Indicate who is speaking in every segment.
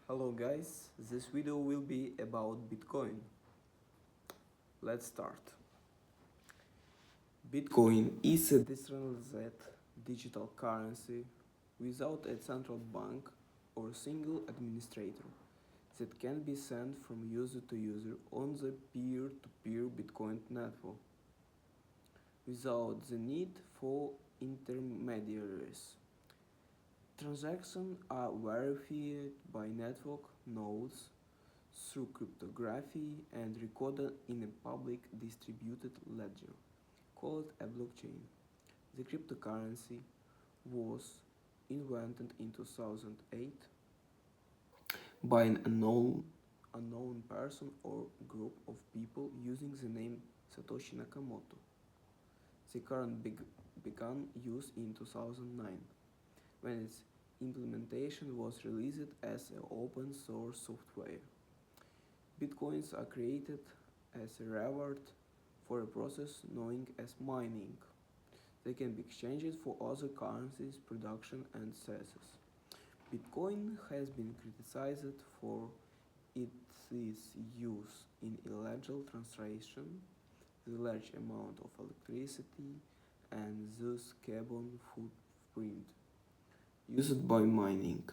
Speaker 1: Hello guys, this video will be about Bitcoin. Let's start. Bitcoin is a decentralized digital currency without a central bank or single administrator that can be sent from user to user on the peer-to-peer Bitcoin network without the need for intermediaries. Transactions are verified by network nodes through cryptography and recorded in a public distributed ledger called a blockchain. The cryptocurrency was invented in 2008 by an unknown person or group of people using the name Satoshi Nakamoto. The current began use in 2009 when its implementation was released as an open source software. Bitcoins are created as a reward for a process known as mining. They can be exchanged for other currencies, production, and services. Bitcoin has been criticized for its use in illegal translation, the large amount of electricity, and thus carbon footprint used by mining,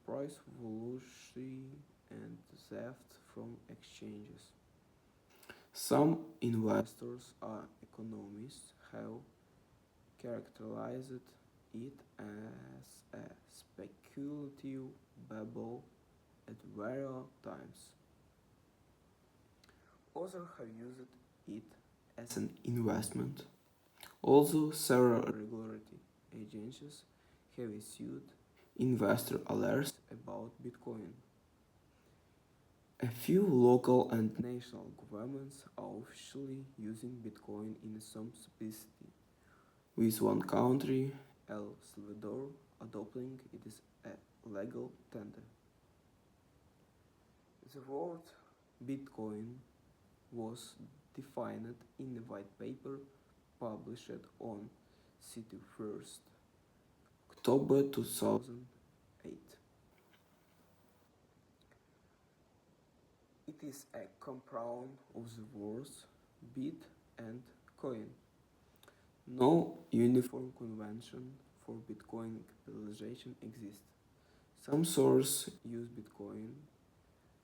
Speaker 1: price volatility, and theft from exchanges. Some investors or economists have characterized it as a speculative bubble at various times. Others have used it as an investment, although several regulatory agencies have issued investor alerts about Bitcoin. A few local and national governments are officially using Bitcoin in some capacity, with one country, El Salvador, adopting it as a legal tender. The word Bitcoin was defined in the white paper published on 31st October 2008. It is a compound of the words bit and coin. No uniform convention for Bitcoin capitalization exists. Some sources use Bitcoin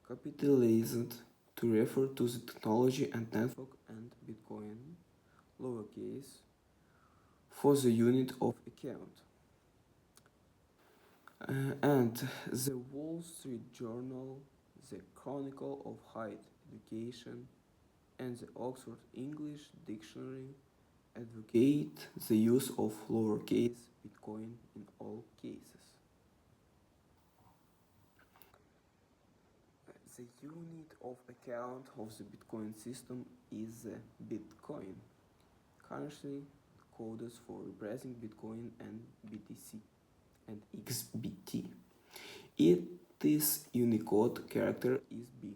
Speaker 1: capitalized to refer to the technology and network, and Bitcoin lowercase for the unit of account. And the Wall Street Journal, the Chronicle of Higher Education, and the Oxford English Dictionary advocate the use of lowercase Bitcoin in all cases. The unit of account of the Bitcoin system is Bitcoin, currently codes for replacing Bitcoin and BTC and XBT. Its Unicode character is B.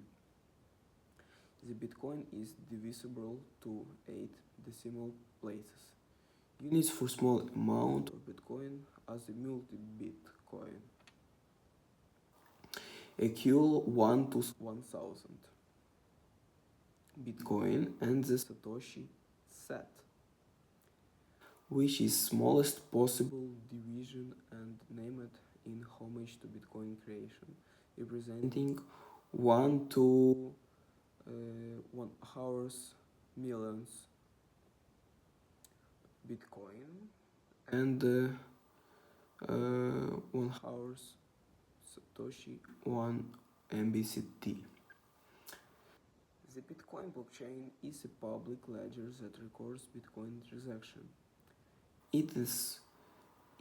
Speaker 1: The Bitcoin is divisible to 8 decimal places. Units for small amount of Bitcoin are the multi-Bitcoin. Equal 1 to 1000 Bitcoin and the Satoshi set, which is smallest possible division and named in homage to Bitcoin creation, representing 1 to 1 hours millions Bitcoin and 1 hours Satoshi 1 MBCT. The Bitcoin blockchain is a public ledger that records Bitcoin transactions. It is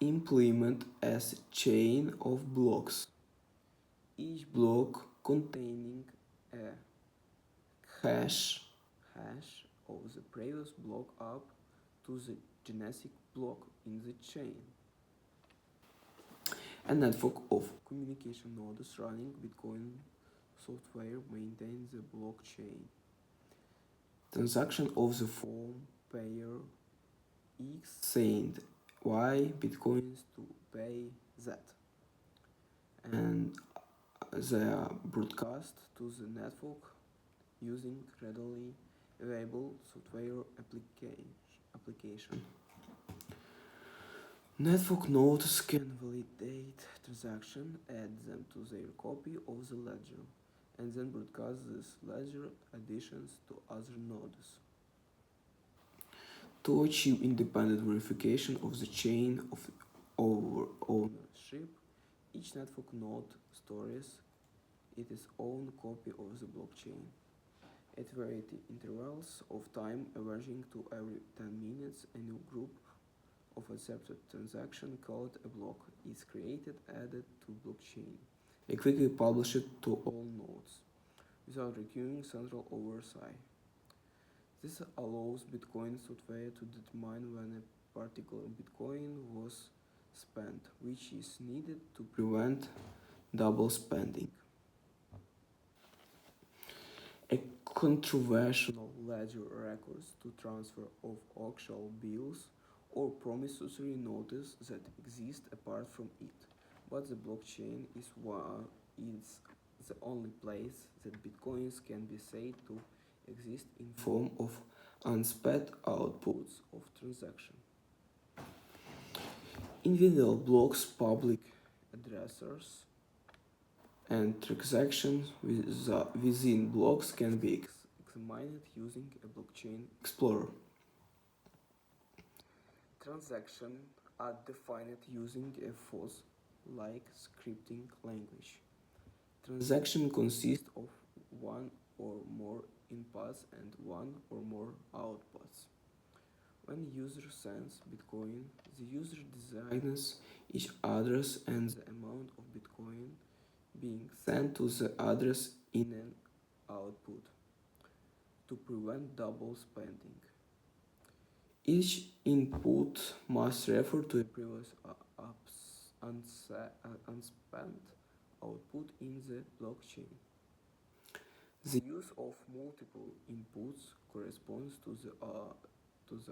Speaker 1: implemented as a chain of blocks, each block containing a hash of the previous block up to the genetic block in the chain. A network of communication nodes running Bitcoin software maintains the blockchain. Transaction of the form payer X send Y bitcoins to pay Z, and the broadcast to the network using readily available software application. Network nodes can validate transactions, add them to their copy of the ledger, and then broadcast these ledger additions to other nodes. To achieve independent verification of the chain of ownership, each network node stores its own copy of the blockchain at varied intervals of time, averaging to every 10 minutes. A new group of accepted transaction called a block is created, added to blockchain, and quickly published to all nodes without requiring central oversight. This allows Bitcoin software to determine when a particular Bitcoin was spent, which is needed to prevent double spending. A controversial ledger records to transfer of actual bills or promissory notes that exist apart from it, but the blockchain is the only place that bitcoins can be said to exist in form of unspent outputs of transaction. Individual blocks, public addressers, and transactions within blocks can be examined using a blockchain explorer. Transactions are defined using a FOSS-like scripting language. Transaction consists of one or more inputs and one or more outputs. When user sends Bitcoin, the user designates each address and the amount of Bitcoin being sent to the address in an output to prevent double spending. Each input must refer to a previous unspent output in the blockchain. The use of multiple inputs corresponds to the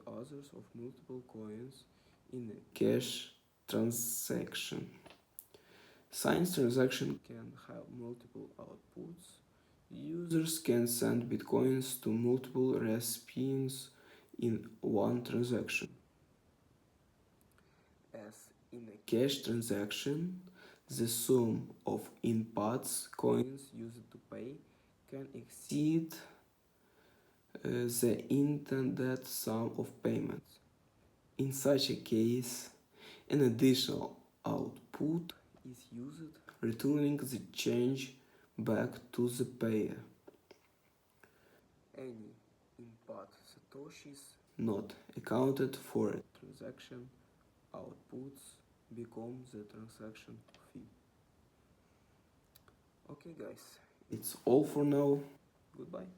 Speaker 1: others of multiple coins in a cash transaction. Since transaction can have multiple outputs, users can send bitcoins to multiple recipients in one transaction. As in a cash transaction, the sum of inputs coins used to pay can exceed the intended sum of payments. In such a case, an additional output is used, returning the change back to the payer. Any input satoshis not accounted for a transaction outputs become the transaction fee. Okay guys, it's all for now. Goodbye.